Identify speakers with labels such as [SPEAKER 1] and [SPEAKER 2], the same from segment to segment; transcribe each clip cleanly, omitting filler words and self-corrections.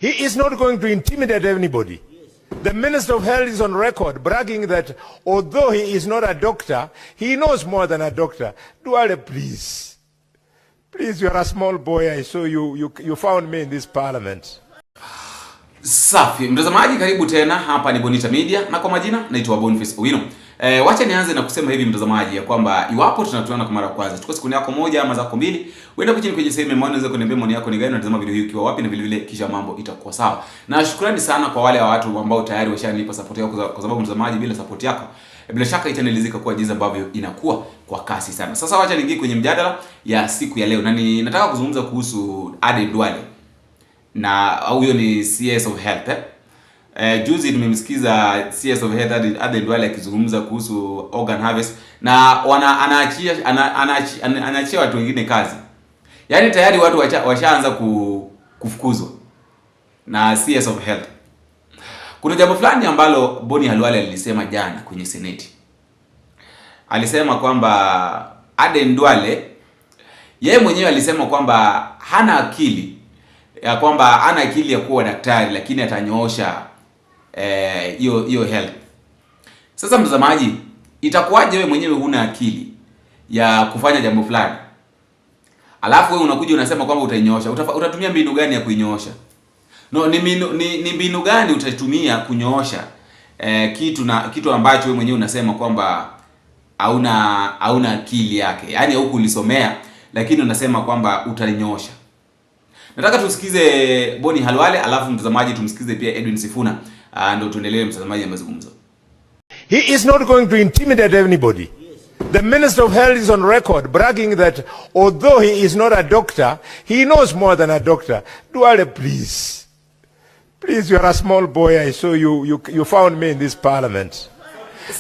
[SPEAKER 1] He is not going to intimidate anybody. The Minister of Health is on record bragging that although he is not a doctor, he knows more than a doctor. Duale, please. Please, you are a small boy. I saw you found me in this parliament.
[SPEAKER 2] Safi, mtazamaji karibu tena, hapa ni Bonita Media na kwa majina naitwa Boniface Owino. Wacha nianze na kusema hivi mtazamaji ya kwamba iwapo tunatuona kwa mara ya kwanza, chukua siku yako moja ama zako mbili, uenda kuchini kwenye sehemu maoni unaweza kuniambia maoni yako ni gani, unatazama video hii ukiwa wapi, na vile vile kisha mambo itakuwa sawa. Na shukrani sana kwa wale watu ambao tayari washanipa support yako, kwa sababu mtazamaji, bila support yako bila shaka itaendelezeka kwa jinsi ambavyo inakuwa kwa kasi sana. Sasa wacha niingie kwenye mjadala ya siku ya leo, na nataka kuzungumza kuhusu Duale na huyo ni CS of Health. Juzi tumemsikiza CS of Health Duale akizungumza kuhusu organ harvest, na anaachia watu wengine kazi. Yaani tayari watu washaanza kufukuzwa na CS of Health. Kuna jambo fulani ambalo Boni Halwale alisema jana kwenye Seneti. Alisema kwamba Duale yeye mwenyewe alisema kwamba hana akili, ya kwamba ana akili ya kuwa daktari, lakini atanyoosha hiyo health. Sasa mtazamaji, itakuwaje wewe mwenyewe huna akili ya kufanya jambo fulani, alafu wewe unakuja unasema kwamba utainyoosha? Utatumia mbinu gani ya kuinyoosha? No, ni mbinu gani utatumia kunyoosha kitu ambacho wewe mwenyewe unasema kwamba hauna akili yake, yaani huku ulisomea lakini unasema kwamba utainyoosha? Nataka tusikize Boni Halwale, alafu mtazamaji tumsikize pia Edwin Sifuna, ndio tuendelee mtazamaji mazungumzo.
[SPEAKER 1] He is not going to intimidate anybody. The Minister of Health is on record bragging that although he is not a doctor, he knows more than a doctor. Duale, please. Please, you are a small boy. I saw you found me in this parliament.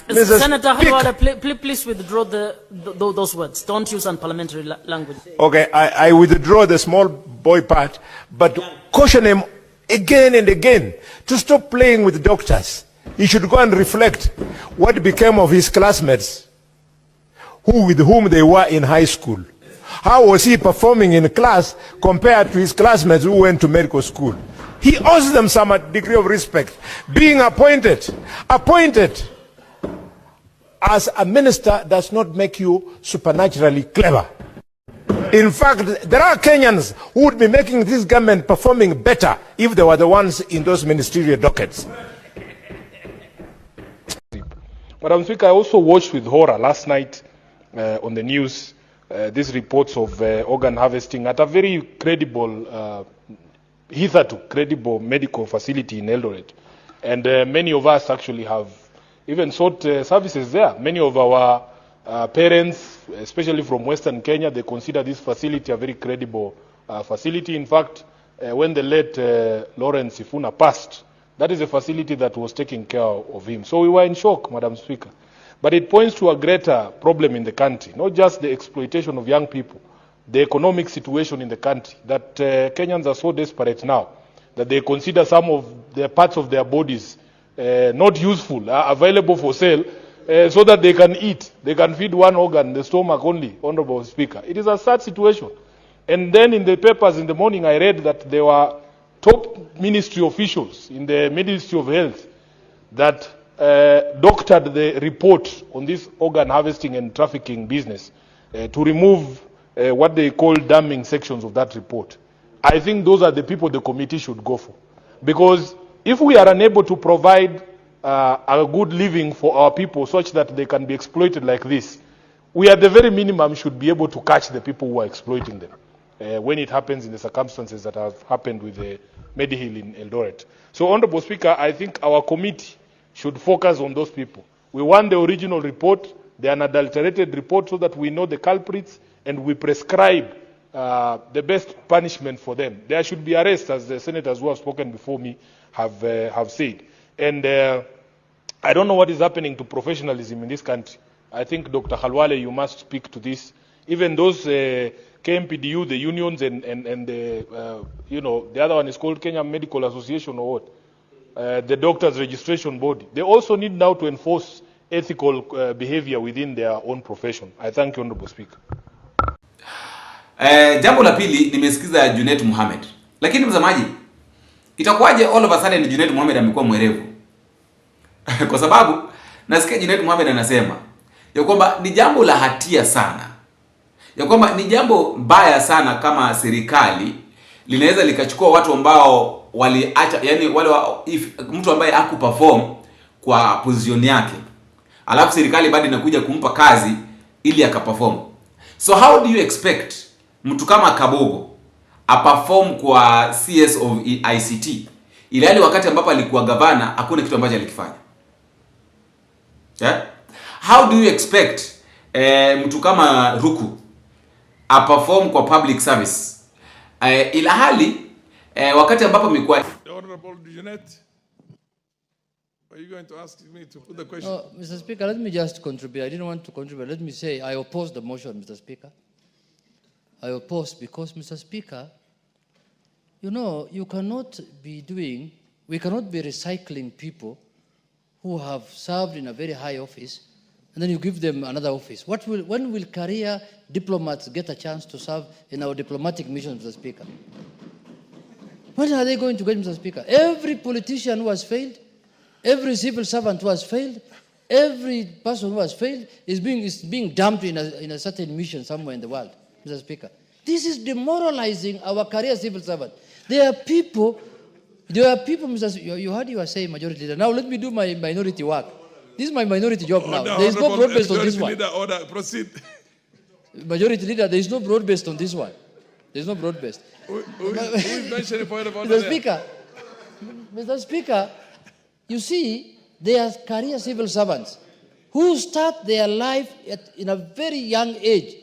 [SPEAKER 3] Senator Halwale, please withdraw those words. Don't use unparliamentary language.
[SPEAKER 1] Okay, I withdraw the small boy part, but caution him again and again to stop playing with doctors. He should go and reflect what became of his classmates with whom they were in high school. How was he performing in class compared to his classmates who went to medical school? He owes them some degree of respect. Being appointed as a minister does not make you supernaturally clever. In fact, there are Kenyans who would be making this government performing better if they were the ones in those ministerial dockets.
[SPEAKER 4] Madam Speaker, I also watched with horror last night on the news these reports of organ harvesting at a very credible, hitherto credible medical facility in Eldoret. And many of us actually have even sought services there. Many of our parents, especially from Western Kenya, they consider this facility a very credible facility. In fact, when the late Lawrence Sifuna passed, that is a facility that was taking care of him. So we were in shock, Madam Speaker. But it points to a greater problem in the country, not just the exploitation of young people, the economic situation in the country, that Kenyans are so desperate now that they consider some of the parts of their bodies not useful, available for sale, so that they can eat. They can feed one organ, the stomach only, Honorable Speaker. It is a sad situation. And then in the papers in the morning, I read that there were top ministry officials in the Ministry of Health that doctored the report on this organ harvesting and trafficking business to remove what they call damning sections of that report. I think those are the people the committee should go for. Because if we are unable to provide a good living for our people such that they can be exploited like this, we at the very minimum should be able to catch the people who are exploiting them when it happens in the circumstances that have happened with the Medihill in Eldoret. So, Honorable Speaker, I think our committee should focus on those people. We want the original report, the unadulterated report, so that we know the culprits and we prescribe the best punishment for them. There should be arrests, as the senators who have spoken before me have said. And I don't know what is happening to professionalism in this country. I think, Dr. Halwale, you must speak to this. Even those KMPDU, the unions, and the, the other one is called Kenya Medical Association or what? The Doctors Registration Body. They also need now to enforce ethical behavior within their own profession. I thank you, Honorable Speaker.
[SPEAKER 2] Jambo la pili nimesikiza Junet Mohamed. Lakini mtazamaji, itakuwaje all of a sudden Junet Mohamed amekuwa mwerevu? Kwa sababu nasikia Junet Mohamed anasema ya kwamba ni jambo la hatia sana, ya kwamba ni jambo mbaya sana kama serikali linaweza likachukua watu ambao waliacha, yani wale mtu ambaye hakuperform kwa position yake, alafu serikali bado inakuja kumpa kazi ili akaperform. So how do you expect mtu kama Kabogo aperform kwa CS of ICT ili hali wakati ambapo alikuwa gavana hakuna kitu ambacho alikifanya? Yeah? How do you expect mtu kama Ruku aperform kwa public service ila hali wakati ambapo amekuwa
[SPEAKER 5] Honorable Junet, are you going to ask me to put the question?
[SPEAKER 6] No, Mr. Speaker, let me just contribute. I didn't want to contribute. Let me say I oppose the motion, Mr. Speaker. I oppose because, Mr. Speaker, you know, we cannot be recycling people who have served in a very high office, and then you give them another office. When will career diplomats get a chance to serve in our diplomatic missions, Mr. Speaker? When are they going to get, Mr. Speaker? Every politician who has failed, every civil servant who has failed, every person who has failed is being dumped in a certain mission somewhere in the world, Mr. Speaker. This is demoralizing our career civil servant. There are people, Mr. You heard you were saying majority leader. Now let me do my minority work. This is my minority job now. There is no broad-based on this one.
[SPEAKER 5] Leader, order, proceed.
[SPEAKER 6] Majority leader, there is no broad-based on this one. There is no broad-based.
[SPEAKER 5] Who is mentioning point of order?
[SPEAKER 6] Mr. Speaker, you see, they are career civil servants who start their life in a very young age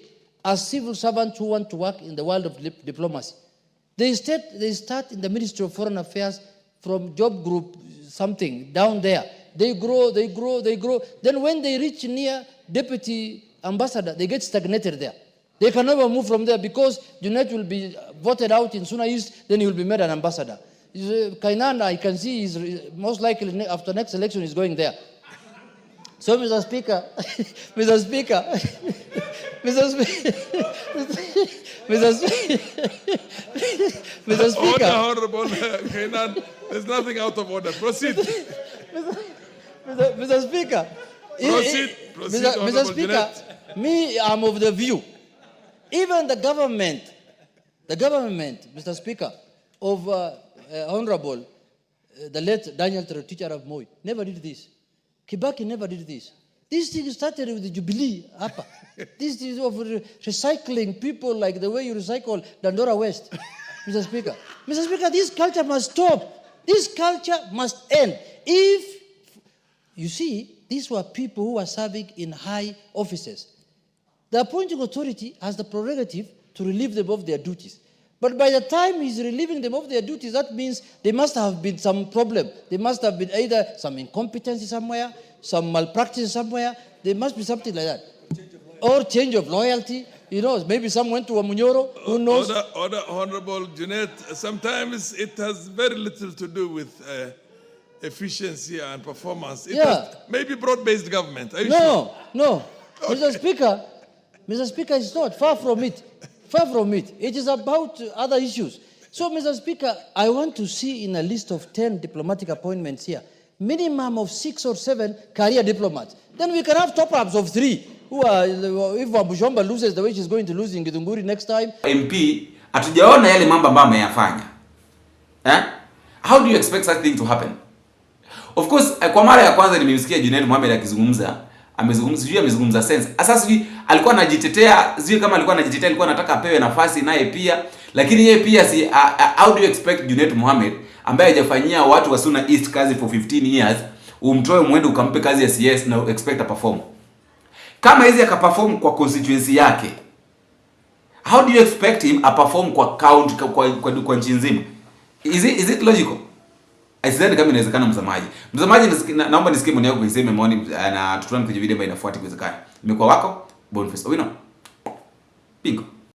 [SPEAKER 6] as civil servants who want to work in the world of diplomacy. They start in the Ministry of Foreign Affairs from job group something down there. They grow. Then when they reach near deputy ambassador, they get stagnated there. They can never move from there because Junet will be voted out in Suna East, then he will be made an ambassador. Kainan, I can see, is most likely after next election is going there. So, Mr. Speaker, Mr. Speaker, Mr. Speaker.
[SPEAKER 5] Order, Honorable Kainan. There's nothing out of order. Proceed.
[SPEAKER 6] Mr. Speaker.
[SPEAKER 5] Proceed,
[SPEAKER 6] Mr. Speaker, me, I'm of the view. Even the government, Mr. Speaker, of Honorable, the late Daniel Teacher of Moi, never did this. Kibaki never did this. This thing started with the Jubilee. This is of recycling people like the way you recycle Dandora West, Mr. Speaker. Mr. Speaker, this culture must stop. This culture must end. If, you see, these were people who were serving in high offices. The appointing authority has the prerogative to relieve them of their duties. But by the time he's relieving them of their duties, that means there must have been some problem. There must have been either some incompetency somewhere, some malpractice somewhere. There must be something like that. Or change of loyalty. You know, maybe some went to a Munyoro, who knows?
[SPEAKER 5] Order, Honorable Junet. Sometimes it has very little to do with efficiency and performance. It has maybe broad-based government. Are you sure?
[SPEAKER 6] No. Okay. Mr. Speaker, it's not. Far from it. Far from it. It is about other issues. So, Mr. Speaker, I want to see in a list of 10 diplomatic appointments here, minimum of 6 or 7 career diplomats. Then we can have top-ups of 3. Who are, if Wabushomba loses the way she's going to lose in Githunguri next time.
[SPEAKER 2] MP, hatujaona yale mambo ambayo ameyafanya. How do you expect such thing to happen? Of course, kwa mara ya kwanza nimemsikia Junet Mohamed akizungumza, amezungumza sense. Sasa sijui alikuwa anajitetea, sijui kama alikuwa anajitetea, alikuwa anataka apewe nafasi naye pia, lakini yeye pia si how do you expect Junet Mohamed ambaye hajafanyia watu wa Suna East kazi for 15 years, umtoe muende ukampe kazi ya CS na expect a perform? Kama hizi akaperform kwa constituency yake, how do you expect him a perform kwa county kwa nchi nzima? Is it logical? Sidhani kama inawezekana msamaji. Msamaji, naomba nisikie maoni yako kwa iseme maoni na tutuane kwenye video ambayo inafuata ikiwezekana. Nimekuwa wako Boniface Owino. Bingo.